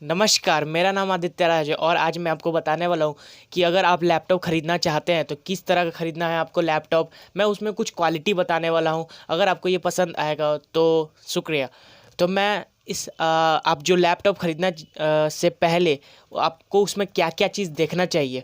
नमस्कार, मेरा नाम आदित्य राज है और आज मैं आपको बताने वाला हूँ कि अगर आप लैपटॉप ख़रीदना चाहते हैं तो किस तरह का ख़रीदना है आपको लैपटॉप। मैं उसमें कुछ क्वालिटी बताने वाला हूँ। अगर आपको ये पसंद आएगा तो शुक्रिया। तो मैं आप जो लैपटॉप ख़रीदना से पहले आपको उसमें क्या क्या चीज़ देखना चाहिए।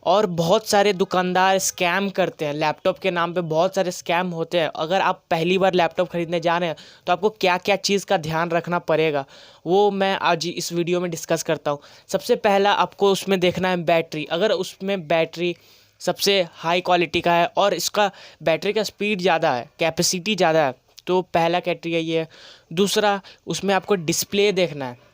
और बहुत सारे दुकानदार स्कैम करते हैं लैपटॉप के नाम पे, बहुत सारे स्कैम होते हैं। अगर आप पहली बार लैपटॉप ख़रीदने जा रहे हैं तो आपको क्या क्या चीज़ का ध्यान रखना पड़ेगा, वो मैं आज इस वीडियो में डिस्कस करता हूँ। सबसे पहला आपको उसमें देखना है बैटरी। अगर उसमें बैटरी सबसे हाई क्वालिटी का है और इसका बैटरी का स्पीड ज़्यादा है, कैपेसिटी ज़्यादा है, तो पहला क्राइटेरिया ये है। दूसरा, उसमें आपको डिस्प्ले देखना है।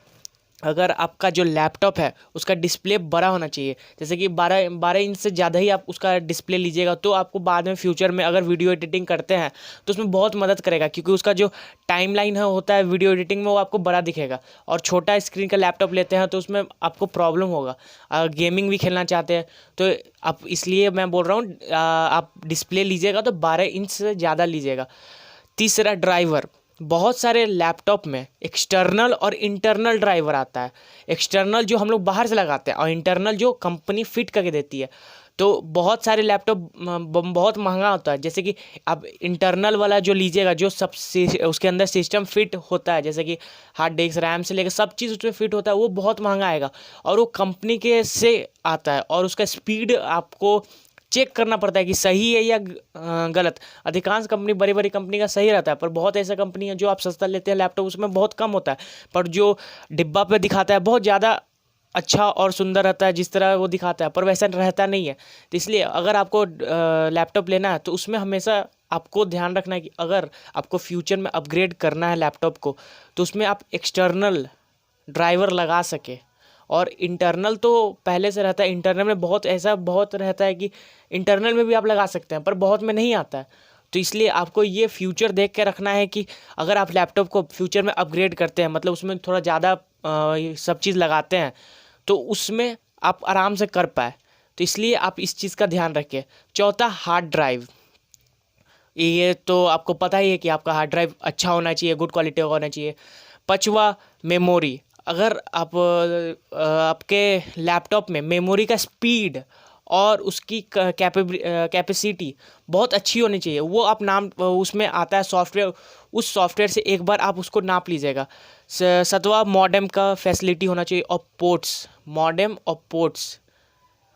अगर आपका जो लैपटॉप है उसका डिस्प्ले बड़ा होना चाहिए, जैसे कि 12 इंच से ज़्यादा ही आप उसका डिस्प्ले लीजिएगा तो आपको बाद में फ्यूचर में अगर वीडियो एडिटिंग करते हैं तो उसमें बहुत मदद करेगा, क्योंकि उसका जो टाइमलाइन है होता है वीडियो एडिटिंग में वो आपको बड़ा दिखेगा। और छोटा स्क्रीन का लैपटॉप लेते हैं तो उसमें आपको प्रॉब्लम होगा। गेमिंग भी खेलना चाहते हैं तो आप, इसलिए मैं बोल रहा हूँ आप डिस्प्ले लीजिएगा तो 12 इंच से ज़्यादा लीजिएगा। तीसरा, ड्राइवर। बहुत सारे लैपटॉप में एक्सटर्नल और इंटरनल ड्राइवर आता है। एक्सटर्नल जो हम लोग बाहर से लगाते हैं और इंटरनल जो कंपनी फिट करके देती है। तो बहुत सारे लैपटॉप बहुत महंगा होता है, जैसे कि आप इंटरनल वाला जो लीजिएगा, जो सब उसके अंदर सिस्टम फिट होता है, जैसे कि हार्ड डिस्क, रैम से लेकर सब चीज़ उसमें फिट होता है, वो बहुत महंगा आएगा। और वो कंपनी के से आता है और उसका स्पीड आपको चेक करना पड़ता है कि सही है या गलत। अधिकांश कंपनी, बड़ी बड़ी कंपनी का सही रहता है, पर बहुत ऐसा कंपनी है जो आप सस्ता लेते हैं लैपटॉप, उसमें बहुत कम होता है, पर जो डिब्बा पे दिखाता है बहुत ज़्यादा अच्छा और सुंदर रहता है, जिस तरह वो दिखाता है, पर वैसा रहता नहीं है। तो इसलिए अगर आपको लैपटॉप लेना है तो उसमें हमेशा आपको ध्यान रखना है कि अगर आपको फ्यूचर में अपग्रेड करना है लैपटॉप को तो उसमें आप एक्सटर्नल ड्राइवर लगा सके। और इंटरनल तो पहले से रहता है। इंटरनल में बहुत रहता है कि इंटरनल में भी आप लगा सकते हैं, पर बहुत में नहीं आता है। तो इसलिए आपको ये फ्यूचर देख के रखना है कि अगर आप लैपटॉप को फ्यूचर में अपग्रेड करते हैं, मतलब उसमें थोड़ा ज़्यादा सब चीज़ लगाते हैं, तो उसमें आप आराम से कर पाए। तो इसलिए आप इस चीज़ का ध्यान रखें। चौथा, हार्ड ड्राइव। ये तो आपको पता ही है कि आपका हार्ड ड्राइव अच्छा होना चाहिए, गुड क्वालिटी का होना चाहिए। पांचवा, मेमोरी। अगर आप आपके लैपटॉप में मेमोरी का स्पीड और उसकी कैपेसिटी बहुत अच्छी होनी चाहिए, वो आप उसमें आता है सॉफ्टवेयर, उस सॉफ्टवेयर से एक बार आप उसको नाप लीजिएगा। सातवां, मॉडेम का फैसिलिटी होना चाहिए और पोर्ट्स, मॉडेम और पोर्ट्स।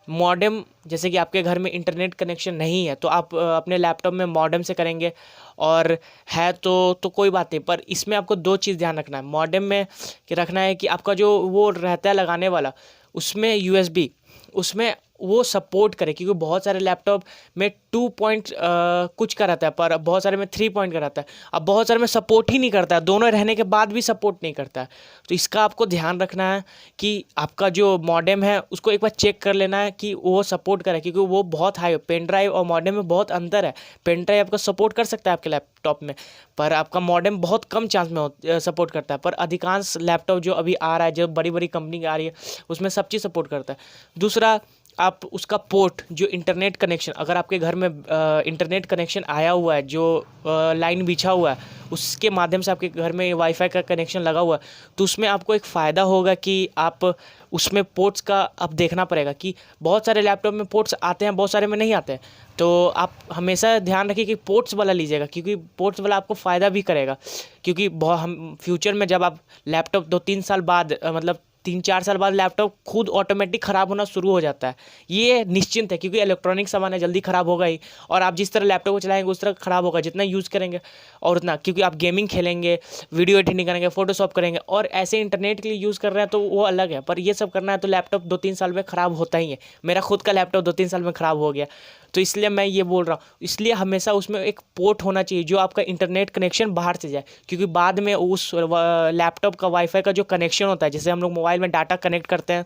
मॉडेम, जैसे कि आपके घर में इंटरनेट कनेक्शन नहीं है तो आप अपने लैपटॉप में मॉडेम से करेंगे, और है तो कोई बात नहीं, पर इसमें आपको दो चीज़ ध्यान रखना है। मॉडेम में कि रखना है कि आपका जो वो रहता है लगाने वाला, उसमें यूएसबी, उसमें वो सपोर्ट करे, क्योंकि बहुत सारे लैपटॉप में 2 पॉइंट कुछ का रहता है, पर बहुत सारे में 3 पॉइंट का रहता है। अब बहुत सारे में सपोर्ट ही नहीं करता है, दोनों रहने के बाद भी सपोर्ट नहीं करता है। तो इसका आपको ध्यान रखना है कि आपका जो मॉडेम है उसको एक बार चेक कर लेना है कि वो सपोर्ट करे, क्योंकि वो बहुत हाई, पेन ड्राइव और मॉडेम में बहुत अंतर है। पेन ड्राइव आपको सपोर्ट कर सकता है आपके लैपटॉप में, पर आपका मॉडेम बहुत कम चांस में सपोर्ट करता है। पर अधिकांश लैपटॉप जो अभी आ रहा है, जो बड़ी बड़ी कंपनी की आ रही है, उसमें सब चीज़ सपोर्ट करता है। दूसरा, आप उसका पोर्ट, जो इंटरनेट कनेक्शन, अगर आपके घर में इंटरनेट कनेक्शन आया हुआ है, जो लाइन बिछा हुआ है, उसके माध्यम से आपके घर में वाईफाई का कनेक्शन लगा हुआ है, तो उसमें आपको एक फ़ायदा होगा कि आप उसमें पोर्ट्स का आप देखना पड़ेगा कि बहुत सारे लैपटॉप में पोर्ट्स आते हैं, बहुत सारे में नहीं आते हैं। तो आप हमेशा ध्यान रखिए कि पोर्ट्स वाला लीजिएगा, क्योंकि पोर्ट्स वाला आपको फ़ायदा भी करेगा। क्योंकि हम फ्यूचर में जब आप लैपटॉप 2-3 साल बाद, मतलब 3-4 साल बाद लैपटॉप खुद ऑटोमेटिक ख़राब होना शुरू हो जाता है। ये निश्चिंत है, क्योंकि इलेक्ट्रॉनिक सामान है, जल्दी ख़राब होगा ही। और आप जिस तरह लैपटॉप को चलाएंगे उस तरह ख़राब होगा, जितना यूज़ करेंगे और उतना, क्योंकि आप गेमिंग खेलेंगे, वीडियो एडिटिंग करेंगे, फोटोशॉप करेंगे, और ऐसे इंटरनेट के लिए यूज़ कर रहे हैं तो वो अलग है। पर ये सब करना है तो लैपटॉप 2-3 साल में ख़राब होता ही है। मेरा खुद का लैपटॉप 2-3 साल में ख़राब हो गया। तो इसलिए मैं ये बोल रहा हूँ, इसलिए हमेशा उसमें एक पोर्ट होना चाहिए जो आपका इंटरनेट कनेक्शन बाहर से जाए, क्योंकि बाद में उस लैपटॉप का वाईफाई का जो कनेक्शन होता है, जैसे हम लोग मोबाइल में डाटा कनेक्ट करते हैं,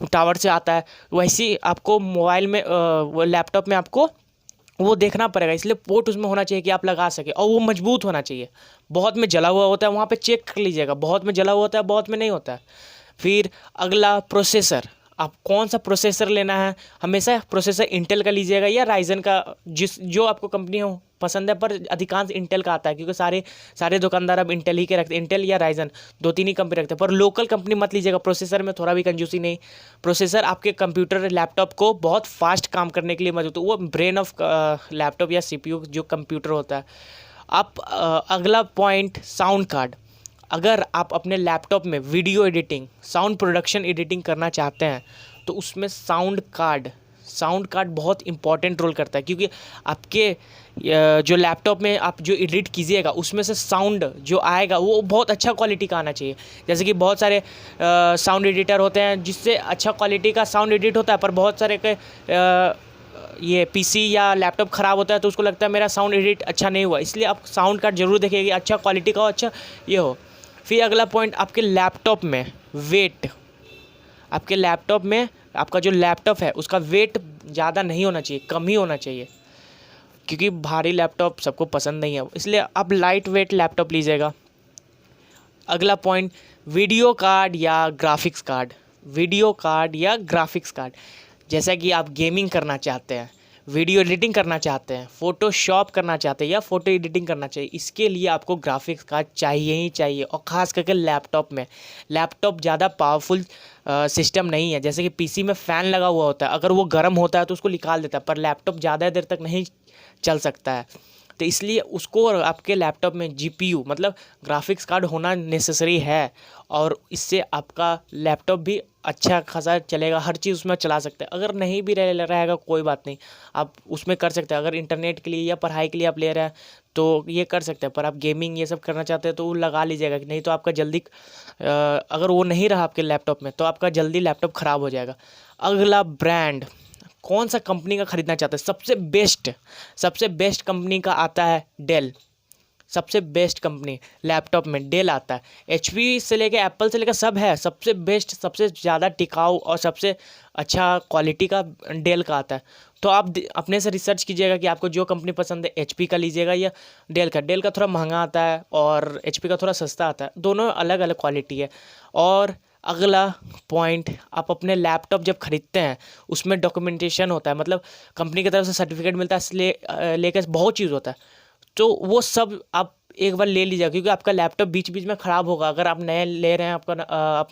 टावर से आता है, वैसे ही आपको मोबाइल में लैपटॉप में आपको वो देखना पड़ेगा। इसलिए पोर्ट उसमें होना चाहिए कि आप लगा सके, और वो मजबूत होना चाहिए। बहुत में जला हुआ होता है, वहाँ पे चेक कर लीजिएगा, बहुत में जला हुआ होता है, बहुत में नहीं होता है। फिर अगला, प्रोसेसर। आप कौन सा प्रोसेसर लेना है, हमेशा प्रोसेसर इंटेल का लीजिएगा या राइजन का, जो आपको कंपनी हो पसंद है, पर अधिकांश इंटेल का आता है, क्योंकि सारे सारे दुकानदार अब इंटेल ही के रखते हैं, इंटेल या राइजन 2-3 ही कंपनी रखते हैं। पर लोकल कंपनी मत लीजिएगा, प्रोसेसर में थोड़ा भी कंजूसी नहीं। प्रोसेसर आपके कंप्यूटर लैपटॉप को बहुत फास्ट काम करने के लिए मदद, वो ब्रेन ऑफ लैपटॉप या सीपीयू जो कंप्यूटर होता है। आप अगला पॉइंट, साउंड कार्ड। अगर आप अपने लैपटॉप में video editing, sound production editing करना चाहते हैं तो उसमें साउंड कार्ड बहुत इंपॉर्टेंट रोल करता है, क्योंकि आपके जो लैपटॉप में आप जो एडिट कीजिएगा उसमें से साउंड जो आएगा वो बहुत अच्छा क्वालिटी का आना चाहिए। जैसे कि बहुत सारे साउंड एडिटर होते हैं जिससे अच्छा क्वालिटी का साउंड एडिट होता है, पर बहुत सारे के ये पीसी या लैपटॉप ख़राब होता है तो उसको लगता है मेरा साउंड एडिट अच्छा नहीं हुआ। इसलिए आप साउंड कार्ड जरूर देखिए कि अच्छा क्वालिटी का हो, अच्छा ये हो। फिर अगला पॉइंट, आपके लैपटॉप में वेट। आपके लैपटॉप में आपका जो लैपटॉप है उसका वेट ज़्यादा नहीं होना चाहिए, कम ही होना चाहिए, क्योंकि भारी लैपटॉप सबको पसंद नहीं है, इसलिए आप लाइट वेट लैपटॉप लीजिएगा। अगला पॉइंट, वीडियो कार्ड या ग्राफिक्स कार्ड। जैसा कि आप गेमिंग करना चाहते हैं, वीडियो एडिटिंग करना चाहते हैं, फ़ोटोशॉप करना चाहते हैं या फ़ोटो एडिटिंग करना चाहिए, इसके लिए आपको ग्राफिक्स कार्ड चाहिए ही चाहिए। और ख़ास करके लैपटॉप ज़्यादा पावरफुल सिस्टम नहीं है। जैसे कि पीसी में फ़ैन लगा हुआ होता है, अगर वो गर्म होता है तो उसको निकाल देता है, पर लैपटॉप ज़्यादा देर तक नहीं चल सकता है। तो इसलिए उसको आपके लैपटॉप में जीपीयू मतलब ग्राफिक्स कार्ड होना नेसेसरी है, और इससे आपका लैपटॉप भी अच्छा खासा चलेगा, हर चीज़ उसमें चला सकते हैं। अगर नहीं भी रहेगा कोई बात नहीं, आप उसमें कर सकते हैं। अगर इंटरनेट के लिए या पढ़ाई के लिए आप ले रहे हैं तो ये कर सकते हैं, पर आप गेमिंग ये सब करना चाहते हैं तो वो लगा लीजिएगा, नहीं तो आपका जल्दी अगर वो नहीं रहा आपके लैपटॉप में तो आपका जल्दी लैपटॉप ख़राब हो जाएगा। अगला ब्रांड, कौन सा कंपनी का ख़रीदना चाहते हैं? सबसे बेस्ट कंपनी का आता है डेल। सबसे बेस्ट कंपनी लैपटॉप में डेल आता है। एचपी से लेके एप्पल से लेकर सब है, सबसे बेस्ट, सबसे ज़्यादा टिकाऊ और सबसे अच्छा क्वालिटी का डेल का आता है। तो आप अपने से रिसर्च कीजिएगा कि आपको जो कंपनी पसंद है, एचपी का लीजिएगा या डेल का। डेल का थोड़ा महंगा आता है और एचपी का थोड़ा सस्ता आता है, दोनों अलग अलग क्वालिटी है। और अगला पॉइंट, आप अपने लैपटॉप जब खरीदते हैं उसमें डॉक्यूमेंटेशन होता है, मतलब कंपनी की तरफ से सर्टिफिकेट मिलता है, लेकर बहुत चीज़ होता है, तो वो सब आप एक बार ले लीजिएगा, क्योंकि आपका लैपटॉप बीच बीच में ख़राब होगा। अगर आप नया ले रहे हैं, आप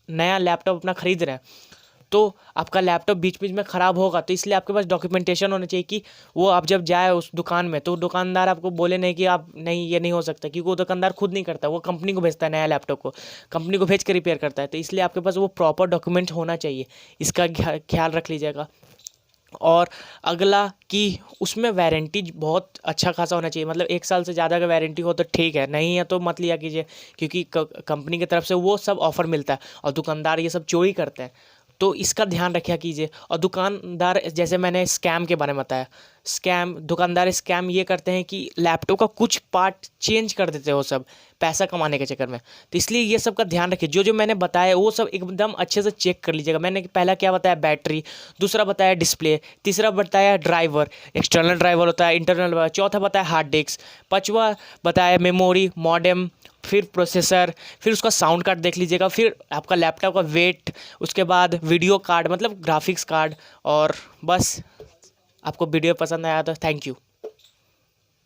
नया लैपटॉप अपना ख़रीद रहे हैं तो आपका लैपटॉप बीच बीच में ख़राब होगा, तो इसलिए आपके पास डॉक्यूमेंटेशन होना चाहिए कि वो आप जब जाए उस दुकान में तो दुकानदार आपको बोले नहीं कि आप नहीं ये नहीं हो सकता, क्योंकि वो दुकानदार खुद नहीं करता, वो कंपनी को भेजता है, नया लैपटॉप को कंपनी को भेज कर रिपेयर करता है। तो इसलिए आपके पास वो प्रॉपर डॉक्यूमेंट होना चाहिए, इसका ख्याल रख लीजिएगा। और अगला कि उसमें वारंटी बहुत अच्छा खासा होना चाहिए, मतलब 1 साल से ज़्यादा का वारंटी हो तो ठीक है, नहीं है तो मत लिया कीजिए, क्योंकि कंपनी की तरफ से वो सब ऑफ़र मिलता है और दुकानदार ये सब चोरी करते हैं, तो इसका ध्यान रखा कीजिए। और दुकानदार, जैसे मैंने स्कैम के बारे में बताया, दुकानदार स्कैम ये करते हैं कि लैपटॉप का कुछ पार्ट चेंज कर देते हैं वो सब पैसा कमाने के चक्कर में। तो इसलिए ये सब का ध्यान रखिए, जो जो मैंने बताया वो सब एकदम अच्छे से चेक कर लीजिएगा। मैंने पहला क्या बताया, बैटरी, दूसरा बताया डिस्प्ले, तीसरा बताया ड्राइवर, एक्सटर्नल ड्राइवर होता है, इंटरनल, चौथा बताया हार्ड डिस्क, पाँचवा बताया मेमोरी, मॉडेम, फिर प्रोसेसर, फिर उसका साउंड कार्ड देख लीजिएगा, फिर आपका लैपटॉप का वेट, उसके बाद वीडियो कार्ड मतलब ग्राफिक्स कार्ड। और बस, आपको वीडियो पसंद आया तो थैंक यू।